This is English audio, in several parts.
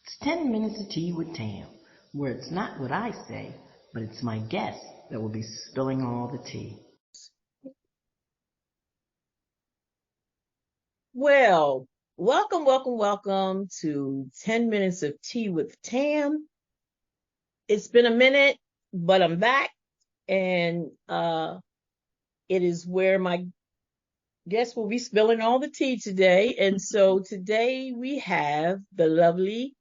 It's 10 minutes of tea with Tam, where it's not what I say, but it's my guest that will be spilling all the tea. Well, welcome to 10 Minutes of Tea with Tam. It's been a minute, but I'm back, and it is where my guest will be spilling all the tea today. And so today we have the lovely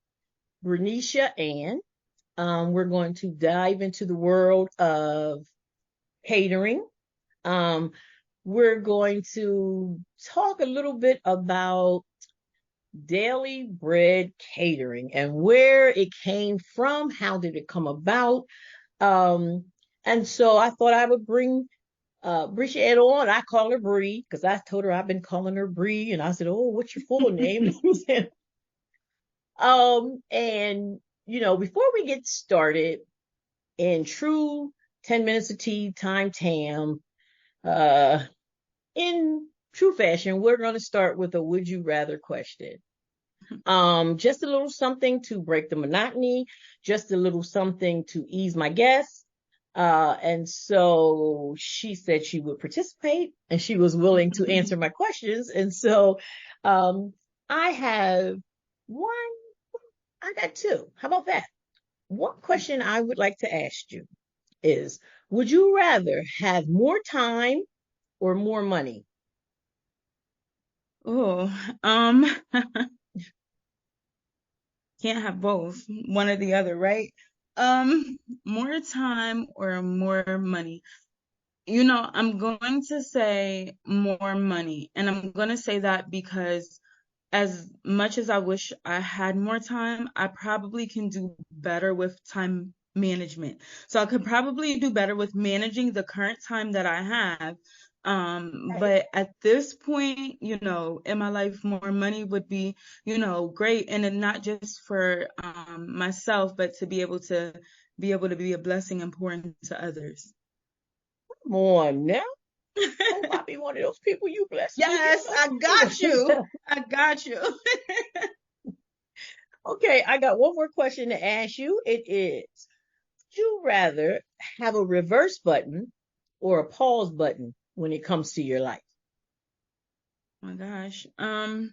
Brineshia Ann. We're going to dive into the world of catering. Um, we're going to talk a little bit about Daily Bread Catering and where it came from. How did it come about? Um, and so I thought I would bring Brisha Ann on. I call her Bree because I told her I've been calling her Bree, and I said, "Oh, what's your full name?" And before we get started, in true 10 minutes of tea time, Tam, uh, in true fashion, we're going to start with a would you rather question. Just a little something to break the monotony, just a little something to ease my guests. And so she said she would participate and she was willing to answer my questions. And so I have one, I got two. How about that? One question I would like to ask you is, would you rather have more time or more money? Oh, can't have both, one or the other, right? More time or more money? I'm going to say more money, and I'm going to say that because as much as I wish I had more time, I probably can do better with time management. So I could probably do better with managing the current time that I have. But at this point, in my life, more money would be, great. And then not just for myself, but to be able to be a blessing and pour into others. Come on now. Oh, I'll be one of those people you bless. Yes, I got you. I got you. Okay, I got one more question to ask you. It is, would you rather have a reverse button or a pause button when it comes to your life? Oh my gosh. I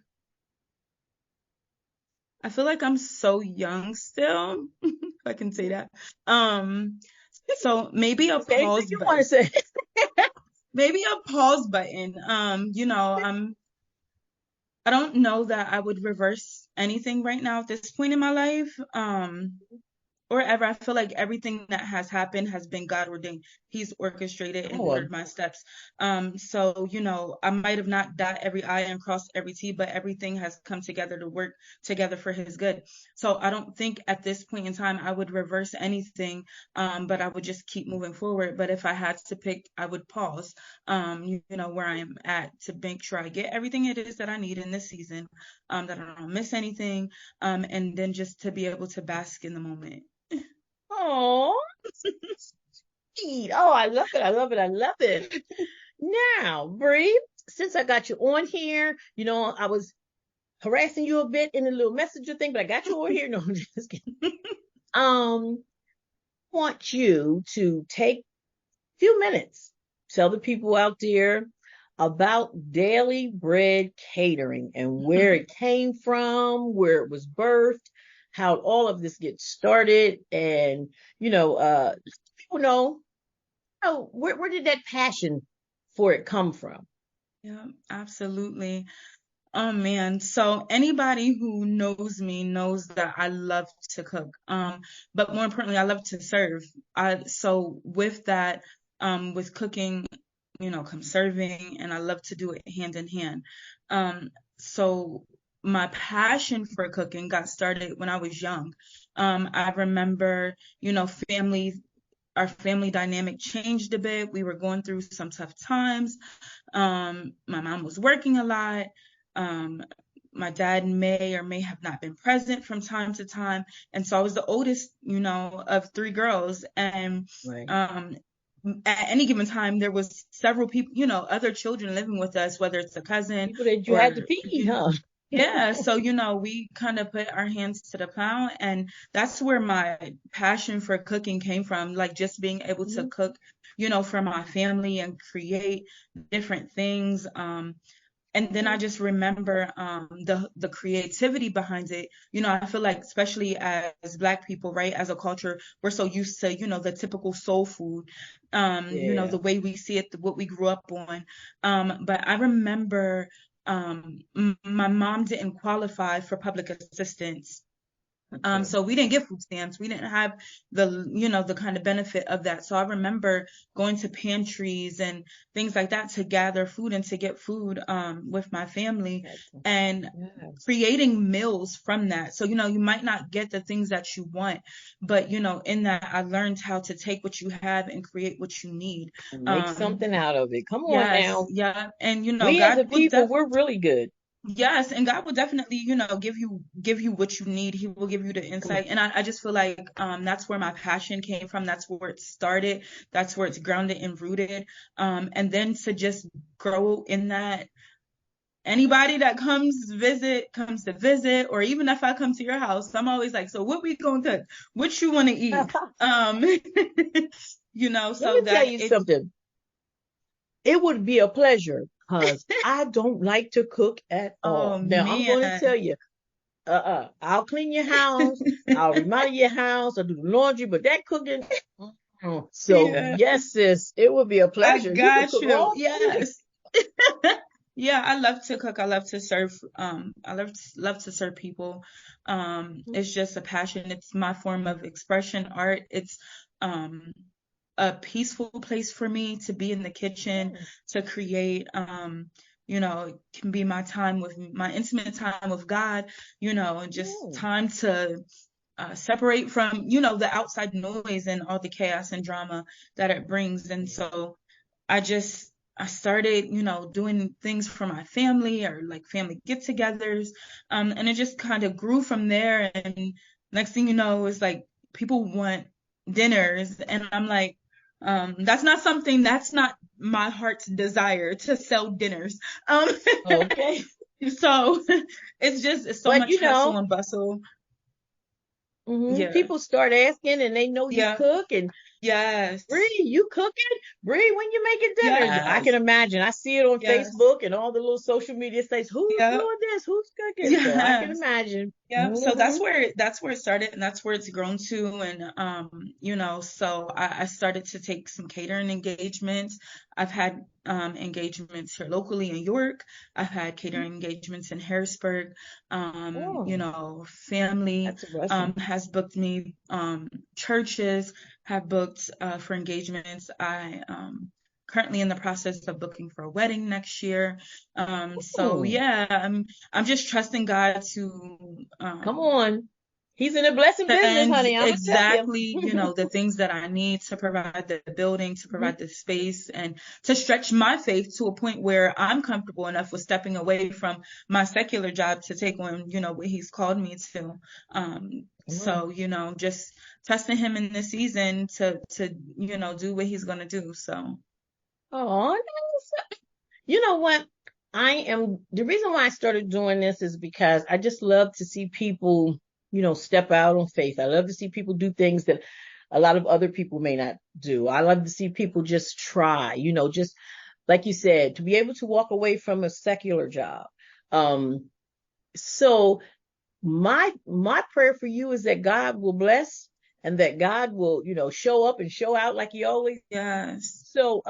feel like I'm so young still, if I can say that. So maybe a Okay, pause you want to button. say? Maybe a pause button. I don't know that I would reverse anything right now at this point in my life. Or ever. I feel like everything that has happened has been God ordained. He's orchestrated and Oh, ordered my steps. So, I might have not dot every I and crossed every T, but everything has come together to work together for his good. So I don't think at this point in time I would reverse anything, but I would just keep moving forward. But if I had to pick, I would pause, where I am at to make sure I get everything it is that I need in this season, that I don't miss anything, and then just to be able to bask in the moment. oh, sweet. Oh, I love it. I love it. I love it. Now, Bree, since I got you on here, I was harassing you a bit in a little messenger thing, but I got you over here. No, I'm just kidding. Want you to take a few minutes, tell the people out there about Daily Bread Catering and where it came from, where it was birthed, how all of this gets started, and people know, where did that passion for it come from? Yeah, absolutely. Oh man. So anybody who knows me knows that I love to cook. But more importantly, I love to serve. So with that, with cooking, comes serving, and I love to do it hand in hand. So my passion for cooking got started when I was young. I remember, our family dynamic changed a bit. We were going through some tough times. My mom was working a lot. My dad may or may have not been present from time to time. And so I was the oldest, of three girls. And Right. At any given time, there was several people, other children living with us, whether it's a cousin People that you had to or, feed, huh? Yeah, so we kind of put our hands to the plow, and that's where my passion for cooking came from, like just being able to cook, for my family and create different things. And then I just remember the creativity behind it. I feel like especially as Black people, right, as a culture, we're so used to, the typical soul food, the way we see it, what we grew up on. But I remember my mom didn't qualify for public assistance. So we didn't get food stamps. We didn't have the kind of benefit of that. So I remember going to pantries and things like that to gather food and to get food with my family and creating meals from that. So, you might not get the things that you want, but, in that I learned how to take what you have and create what you need. Make something out of it. Come on Yes, now. yeah. And, We as God a will people, we're really good. Yes, and God will definitely, give you what you need. He will give you the insight. And I just feel like that's where my passion came from. That's where it started. That's where it's grounded and rooted. And then to just grow in that. Anybody that comes to visit, or even if I come to your house, I'm always like, so what we gonna cook? What you want to eat? Let me tell you something. It would be a pleasure because I don't like to cook at all. Now, I'm going to tell you, I'll clean your house, I'll remodel your house, I'll do the laundry, but that cooking, so yes, sis, it would be a pleasure. I got you. Cook all yes. Yeah, I love to cook. I love to serve. I love to serve people. It's just a passion. It's my form of expression, art. It's a peaceful place for me to be in the kitchen, to create. It can be my time with my intimate time with God, and just time to separate from, the outside noise and all the chaos and drama that it brings. And so I started, doing things for my family, or like family get-togethers, and it just kind of grew from there. And next thing you know, it's like people want dinners, and I'm like, that's not my heart's desire to sell dinners. Okay. So it's so much hustle and bustle. Yeah. People start asking, and they know you cook, and yes, Bree, you cooking? Bree, when you making dinner? Yes. I can imagine. I see it on Facebook and all the little social media sites. Who's doing this? Who's cooking? Yes. So I can imagine. Yeah. So that's where it started, and that's where it's grown to. And so I started to take some catering engagements. I've had engagements here locally in York. I've had catering engagements in Harrisburg. Family has booked me. Churches have booked for engagements. I currently in the process of booking for a wedding next year. So yeah, I'm just trusting God to come on. He's in a blessing business, honey. I'm exactly, the things that I need to provide the building, to provide the space, and to stretch my faith to a point where I'm comfortable enough with stepping away from my secular job to take on, what he's called me to. So, just trusting him in this season to do what he's gonna do. So. Oh, you know what? The reason why I started doing this is because I just love to see people, step out on faith. I love to see people do things that a lot of other people may not do. I love to see people just try, just like you said, to be able to walk away from a secular job. So my prayer for you is that God will bless, and that God will, show up and show out like he always. Yes. So,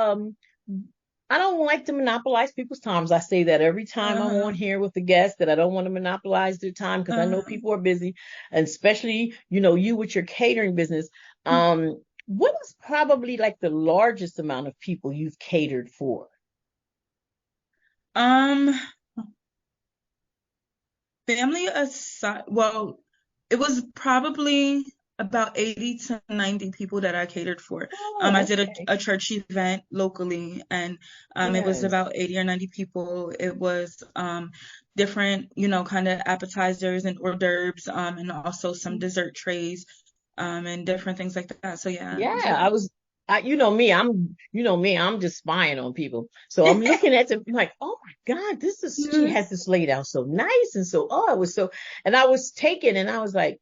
I don't like to monopolize people's times. I say that every time I'm on here with the guests, that I don't want to monopolize their time, because I know people are busy, and especially, you with your catering business. What is probably like the largest amount of people you've catered for? Family aside, well, it was probably about 80 to 90 people that I catered for. I did a church event locally, and it was about 80 or 90 people. It was different, kind of appetizers and hors d'oeuvres, and also some dessert trays, and different things like that. So yeah. Yeah, I'm just spying on people. So I'm looking at them like, oh my God, she has this laid out so nice. And so, and I was taken and I was like,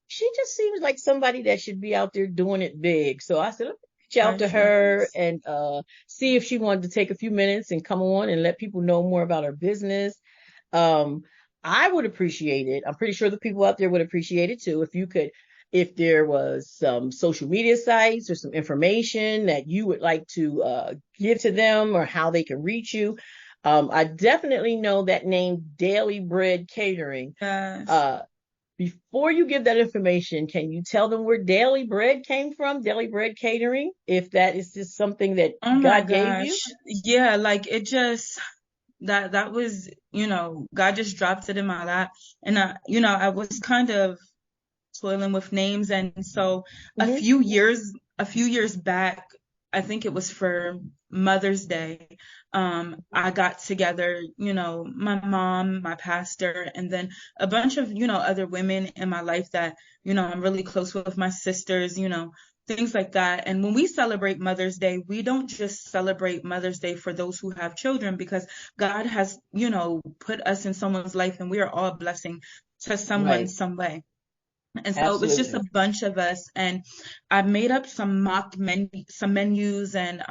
she just seems like somebody that should be out there doing it big. So I said, let me reach out to her Yes. and see if she wanted to take a few minutes and come on and let people know more about her business. Um, I would appreciate it. I'm pretty sure the people out there would appreciate it too. If there was some social media sites or some information that you would like to give to them or how they can reach you. I definitely know that name, Daily Bread Catering. Yes. Uh, Before you give that information, can you tell them where Daily Bread came from? Daily Bread Catering, if that is just something that Oh my God gave you? gosh. Yeah, like it just that was, God just dropped it in my lap. And I was kind of toiling with names. And so Hmm. a few years back, I think it was for Mother's Day, I got together, my mom, my pastor, and then a bunch of, other women in my life that, I'm really close with, my sisters, things like that. And when we celebrate Mother's Day, we don't just celebrate Mother's Day for those who have children, because God has, put us in someone's life and we are all a blessing to someone Right. some way. And so it was just a Absolutely. bunch of us, and I made up some menus, and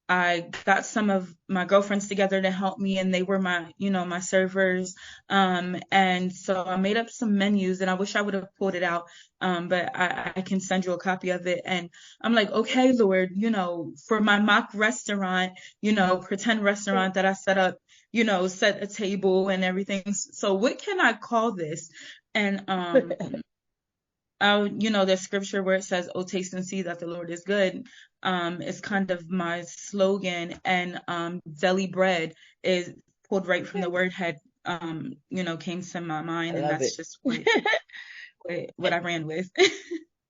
I got some of my girlfriends together to help me, and they were my servers. And so I made up some menus, and I wish I would have pulled it out, but I can send you a copy of it. And I'm like, okay, Lord, for my mock restaurant, pretend restaurant that I set up, set a table and everything. So what can I call this? And the scripture where it says, "Oh, taste and see that the Lord is good," is kind of my slogan. And deli bread is pulled right from the word head, came to my I mind, and love that's it. just what I ran with.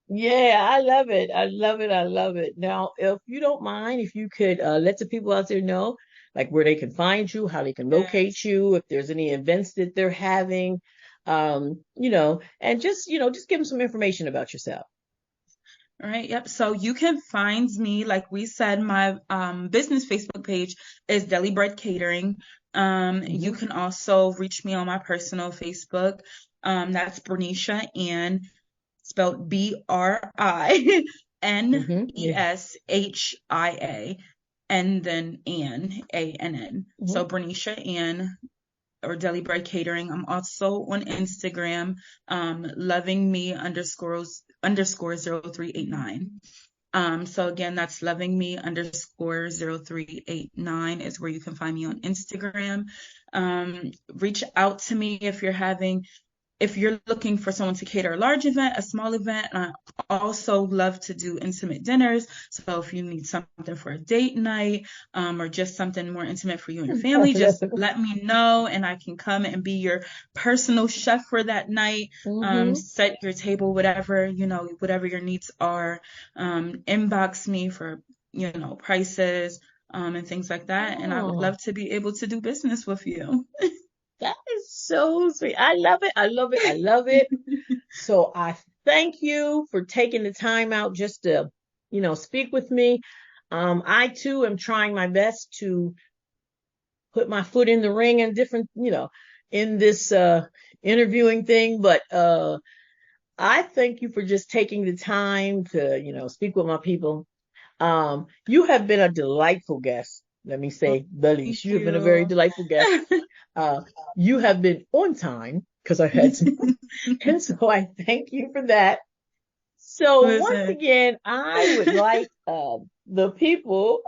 Yeah, I love it. I love it. I love it. Now, if you don't mind, if you could let the people out there know, like where they can find you, how they can locate Yes. you, if there's any events that they're having, and just give them some information about yourself. All right. Yep. So you can find me, like we said, my business Facebook page is Deli Bread Catering. You Hmm. can also reach me on my personal Facebook. That's Brineshia Ann, spelled Yeah. Brineshia, and then Ann, Ann. Hmm. So Brineshia Ann, or Deli Bread Catering. I'm also on Instagram, loving me underscore 0389. So again, that's loving me underscore 0389 is where you can find me on Instagram. Reach out to me if you're looking for someone to cater a large event, a small event. And I also love to do intimate dinners. So if you need something for a date night, or just something more intimate for you and your family, just let me know and I can come and be your personal chef for that night. Hmm. Set your table, whatever, whatever your needs are. Inbox me for, prices, and things like that. And I would Oh, love to be able to do business with you. that is so sweet. I love it. I love it. I love it. So I thank you for taking the time out just to, speak with me. I too am trying my best to put my foot in the ring and different, in this interviewing thing. But I thank you for just taking the time to, speak with my people. You have been a delightful guest. Let me say the least. Thank You have been a very you. delightful guest. Uh, you have been on time because I had some, and so I thank you for that. So once Listen. again, I would like the people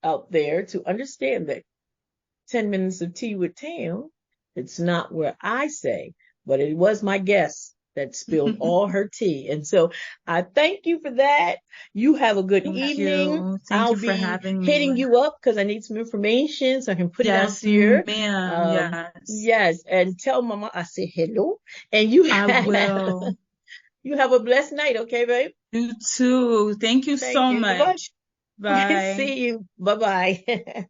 out there to understand that 10 minutes of tea with Tam, it's not where I say, but it was my guest that spilled all her tea. And so I thank you for that. You have a good Thank evening. you. Thank I'll you for be having hitting me. you up because I need some information so I can put it out Yes, there. ma'am. Yes, Yes, and tell Mama I say hello. And you I have, will. you have a blessed night, okay, babe? You too. Thank you Thank so you. Bye-bye. much. Bye. See you. Bye-bye.